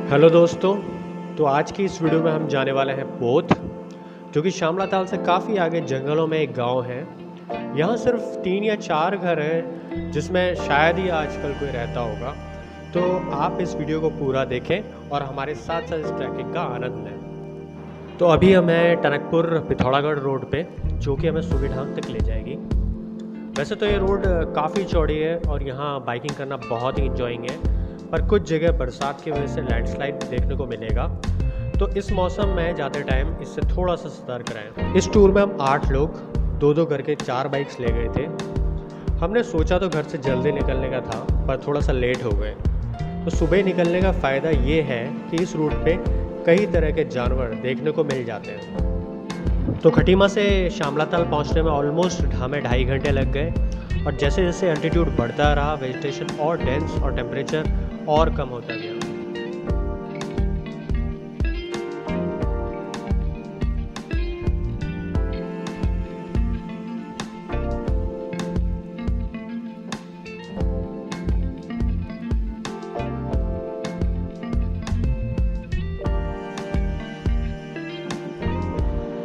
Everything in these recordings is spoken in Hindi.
हेलो दोस्तों। तो आज की इस वीडियो में हम जाने वाले हैं पोथ, जो कि शामला ताल से काफ़ी आगे जंगलों में एक गांव है। यहाँ सिर्फ 3 या 4 घर हैं, जिसमें शायद ही आजकल कोई रहता होगा। तो आप इस वीडियो को पूरा देखें और हमारे साथ साथ इस ट्रैकिंग का आनंद लें। तो अभी हम हैं टनकपुर पिथौरागढ़ रोड पे, जो कि हमें सुविधाम तक ले जाएगी। वैसे तो ये रोड काफ़ी चौड़ी है और यहाँ बाइकिंग करना बहुत ही इंजॉइंग है, पर कुछ जगह बरसात की वजह से लैंडस्लाइड देखने को मिलेगा। तो इस मौसम में जाते टाइम इससे थोड़ा सा सतर्क रहें। इस टूर में हम 8 लोग 2-2 करके 4 बाइक्स ले गए थे। हमने सोचा तो घर से जल्दी निकलने का था, पर थोड़ा सा लेट हो गए। तो सुबह निकलने का फ़ायदा ये है कि इस रूट पे कई तरह के जानवर देखने को मिल जाते हैं। तो खटीमा से शामला ताल पहुँचने में ऑलमोस्ट हमें 2.5 घंटे लग गए। और जैसे जैसे एल्टीट्यूड बढ़ता रहा, वेजिटेशन और डेंस और टेम्परेचर और कम होता गया।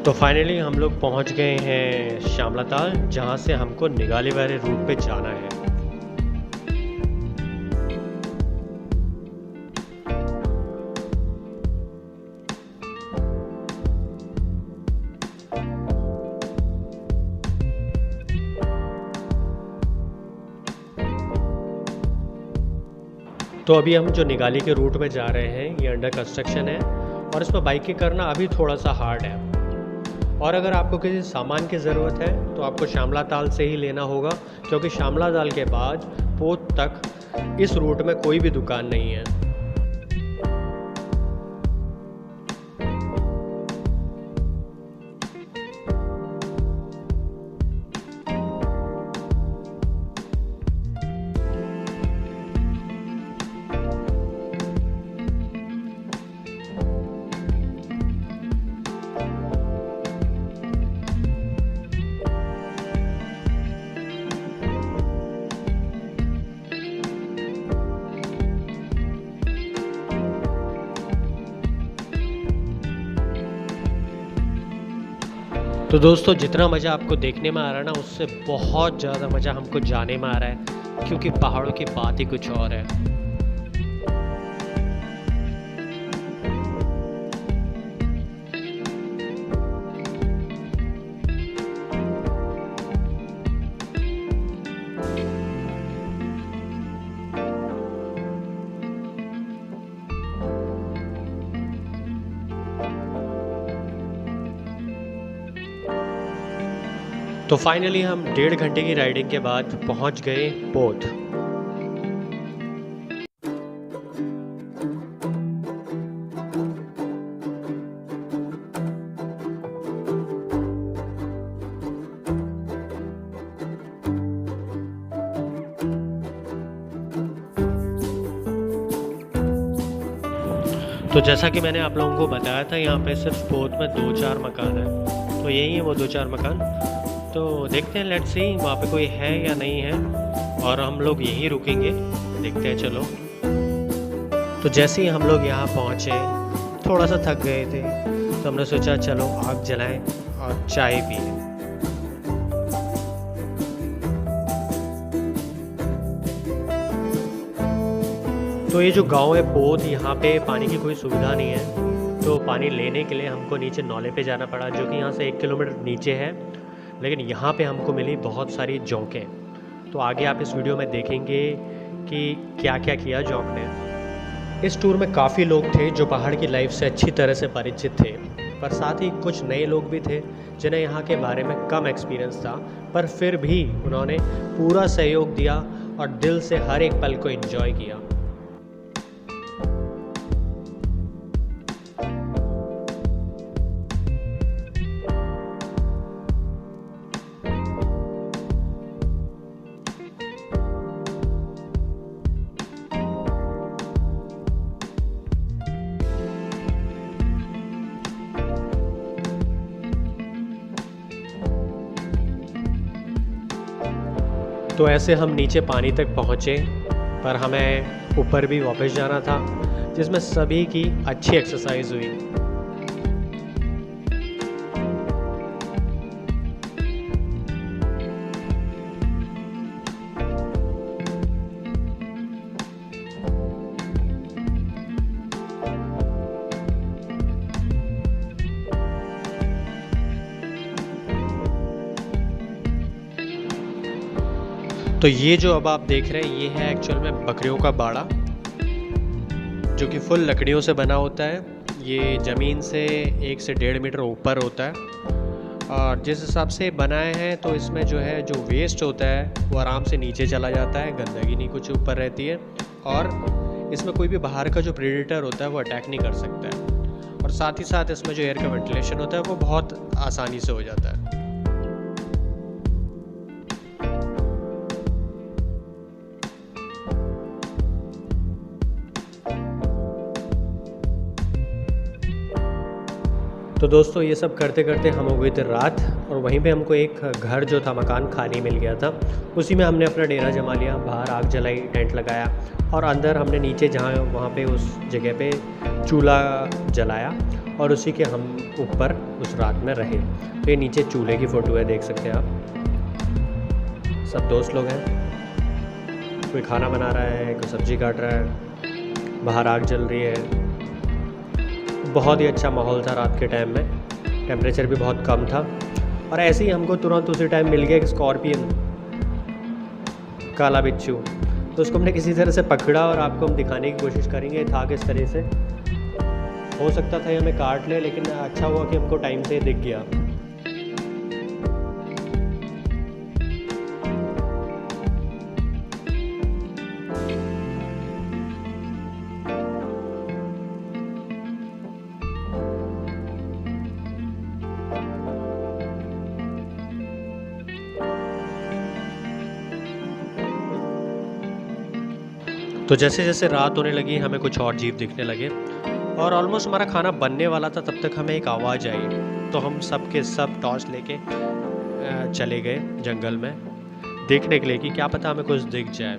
तो फाइनली हम लोग पहुंच गए हैं शामला ताल, जहां से हमको निगाली वाले रूट पे जाना है। तो अभी हम जो निगाली के रूट में जा रहे हैं, ये अंडर कंस्ट्रक्शन है और इसमें बाइकिंग करना अभी थोड़ा सा हार्ड है। और अगर आपको किसी सामान की ज़रूरत है तो आपको शामला ताल से ही लेना होगा, क्योंकि शामला ताल के बाद पोथ तक इस रूट में कोई भी दुकान नहीं है। तो दोस्तों, जितना मज़ा आपको देखने में आ रहा है ना, उससे बहुत ज़्यादा मज़ा हमको जाने में आ रहा है, क्योंकि पहाड़ों की बात ही कुछ और है। तो फाइनली हम 1.5 घंटे की राइडिंग के बाद पहुंच गए पोथ। तो जैसा कि मैंने आप लोगों को बताया था, यहाँ पे सिर्फ पोथ में 2-4 मकान हैं। तो यही है वो 2-4 मकान। तो देखते हैं, लेट्स सी वहाँ पे कोई है या नहीं है, और हम लोग यहीं रुकेंगे। देखते हैं, चलो। तो जैसे ही हम लोग यहाँ पहुँचे, थोड़ा सा थक गए थे, तो हमने सोचा चलो आग जलाएं और चाय पिए। तो ये जो गांव है पोथ, यहाँ पे पानी की कोई सुविधा नहीं है। तो पानी लेने के लिए हमको नीचे नौले पे जाना पड़ा, जो कि यहाँ से 1 किलोमीटर नीचे है। लेकिन यहाँ पे हमको मिली बहुत सारी जोंकें। तो आगे आप इस वीडियो में देखेंगे कि क्या क्या किया जोंक ने। इस टूर में काफ़ी लोग थे जो पहाड़ की लाइफ से अच्छी तरह से परिचित थे, पर साथ ही कुछ नए लोग भी थे जिन्हें यहाँ के बारे में कम एक्सपीरियंस था, पर फिर भी उन्होंने पूरा सहयोग दिया और दिल से हर एक पल को एंजॉय किया। तो ऐसे हम नीचे पानी तक पहुँचे, पर हमें ऊपर भी वापस जाना था, जिसमें सभी की अच्छी एक्सरसाइज हुई। तो ये जो अब आप देख रहे हैं ये है एक्चुअल में बकरियों का बाड़ा, जो कि फुल लकड़ियों से बना होता है। ये ज़मीन से 1 से 1.5 मीटर ऊपर होता है और जिस हिसाब से बनाए हैं तो इसमें जो है जो वेस्ट होता है वो आराम से नीचे चला जाता है, गंदगी नहीं कुछ ऊपर रहती है और इसमें कोई भी बाहर का जो प्रेडेटर होता है वो अटैक नहीं कर सकता है। और साथ ही साथ इसमें जो एयर का वेंटिलेशन होता है वो बहुत आसानी से हो जाता है। तो दोस्तों ये सब करते करते हम हो गई थी रात और वहीं पे हमको एक घर जो था, मकान खाली मिल गया था। उसी में हमने अपना डेरा जमा लिया, बाहर आग जलाई, टेंट लगाया और अंदर हमने नीचे जहाँ वहाँ पे उस जगह पे चूल्हा जलाया और उसी के हम ऊपर उस रात में रहे। तो ये नीचे चूल्हे की फ़ोटो है, देख सकते हैं आप। सब दोस्त लोग हैं, कोई खाना बना रहा है, कोई सब्ज़ी काट रहा है, बाहर आग जल रही है। बहुत ही अच्छा माहौल था रात के टाइम में, टेम्परेचर भी बहुत कम था। और ऐसे ही हमको तुरंत उसी टाइम मिल गया एक स्कॉर्पियन, काला बिच्छू। तो उसको हमने किसी तरह से पकड़ा और आपको हम दिखाने की कोशिश करेंगे था किस तरह से। हो सकता था ये हमें काट ले, लेकिन अच्छा हुआ कि हमको टाइम से दिख गया। तो जैसे जैसे रात होने लगी हमें कुछ और जीव दिखने लगे और ऑलमोस्ट हमारा खाना बनने वाला था। तब तक हमें एक आवाज़ आई, तो हम सब के सब टॉर्च लेके चले गए जंगल में देखने के लिए कि क्या पता हमें कुछ दिख जाए।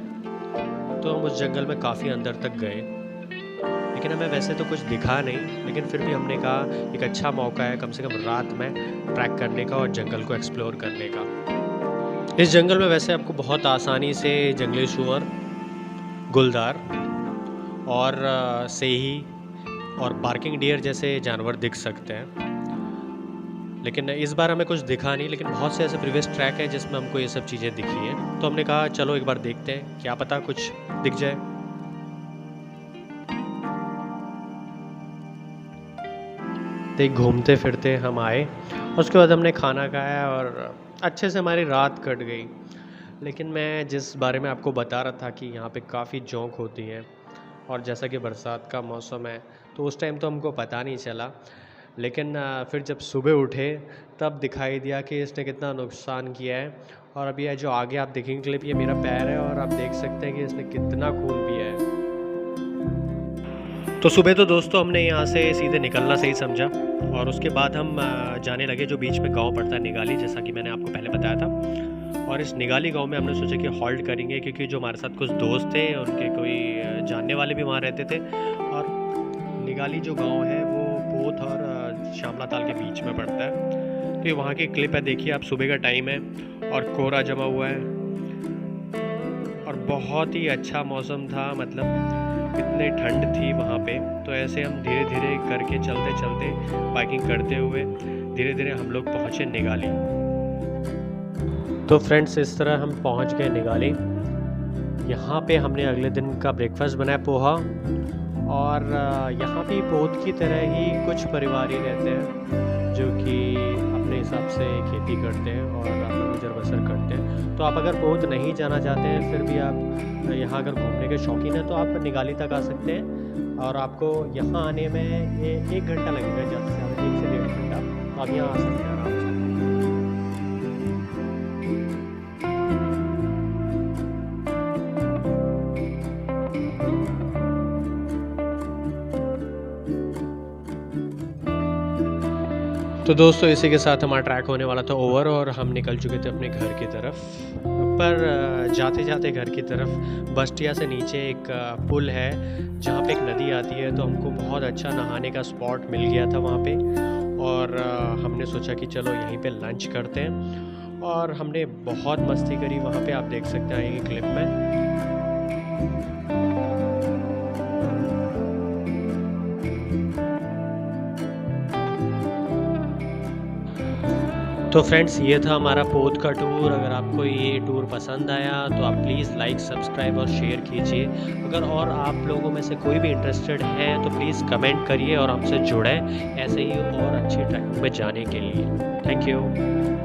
तो हम उस जंगल में काफ़ी अंदर तक गए, लेकिन हमें वैसे तो कुछ दिखा नहीं, लेकिन फिर भी हमने कहा एक अच्छा मौका है कम से कम रात में ट्रैक करने का और जंगल को एक्सप्लोर करने का। इस जंगल में वैसे आपको बहुत आसानी से जंगली सूअर, गुलदार और सेही और बार्किंग डियर जैसे जानवर दिख सकते हैं, लेकिन इस बार हमें कुछ दिखा नहीं। लेकिन बहुत से ऐसे प्रीवियस ट्रैक हैं जिसमें हमको ये सब चीज़ें दिखी हैं, तो हमने कहा चलो एक बार देखते हैं, क्या पता कुछ दिख जाए। तो घूमते फिरते हम आए, उसके बाद हमने खाना खाया और अच्छे से हमारी रात कट गई। लेकिन मैं जिस बारे में आपको बता रहा था कि यहाँ पे काफ़ी जोंक होती हैं और जैसा कि बरसात का मौसम है तो उस टाइम तो हमको पता नहीं चला, लेकिन फिर जब सुबह उठे तब दिखाई दिया कि इसने कितना नुकसान किया है। और अभी ये जो आगे आप देखेंगे क्लिप, ये मेरा पैर है और आप देख सकते हैं कि इसने कितना खून पिया है। तो सुबह तो दोस्तों हमने यहाँ से सीधे निकलना सही समझा और उसके बाद हम जाने लगे जो बीच में गांव पड़ता है निगाली, जैसा कि मैंने आपको पहले बताया था। और इस निगाली गांव में हमने सोचा कि हॉल्ट करेंगे, क्योंकि जो हमारे साथ कुछ दोस्त थे उनके कोई जानने वाले भी वहाँ रहते थे। और निगाली जो गांव है वो पोत और शामला ताल के बीच में पड़ता है। तो ये वहाँ की क्लिप है, देखिए आप। सुबह का टाइम है और कोहरा जमा हुआ है और बहुत ही अच्छा मौसम था, मतलब इतनी ठंड थी वहाँ पे। तो ऐसे हम धीरे धीरे करके चलते चलते बाइकिंग करते हुए धीरे धीरे हम लोग पहुँचे निगाली। तो फ्रेंड्स इस तरह हम पहुँच गए निगाली। यहाँ पे हमने अगले दिन का ब्रेकफास्ट बनाया, पोहा। और यहाँ भी पोत की तरह ही कुछ परिवार ही रहते हैं जो कि अपने हिसाब से खेती करते हैं और अपना गुजर बसर करते हैं। तो आप अगर पोत नहीं जाना चाहते हैं, फिर भी आप यहाँ अगर घूमने के शौकीन हैं तो आप निगाली तक आ सकते हैं। और आपको यहाँ आने में 1 घंटा लगेगा, ज़्यादा से ज़्यादा 1 से 1.5 घंटा। तो आप यहाँ आ सकते हैं आराम से। तो दोस्तों इसी के साथ हमारा ट्रैक होने वाला था ओवर और हम निकल चुके थे अपने घर की तरफ। पर जाते जाते घर की तरफ बस्तिया से नीचे एक पुल है जहाँ पे एक नदी आती है, तो हमको बहुत अच्छा नहाने का स्पॉट मिल गया था वहाँ पे। और हमने सोचा कि चलो यहीं पे लंच करते हैं, और हमने बहुत मस्ती करी वहाँ पे। आप देख सकते हैं ये क्लिप में। तो फ्रेंड्स ये था हमारा पोत का टूर। अगर आपको ये टूर पसंद आया तो आप प्लीज़ लाइक, सब्सक्राइब और शेयर कीजिए। अगर और आप लोगों में से कोई भी इंटरेस्टेड है तो प्लीज़ कमेंट करिए और हमसे जुड़ें ऐसे ही और अच्छी ट्रैकिंग में जाने के लिए। Thank you.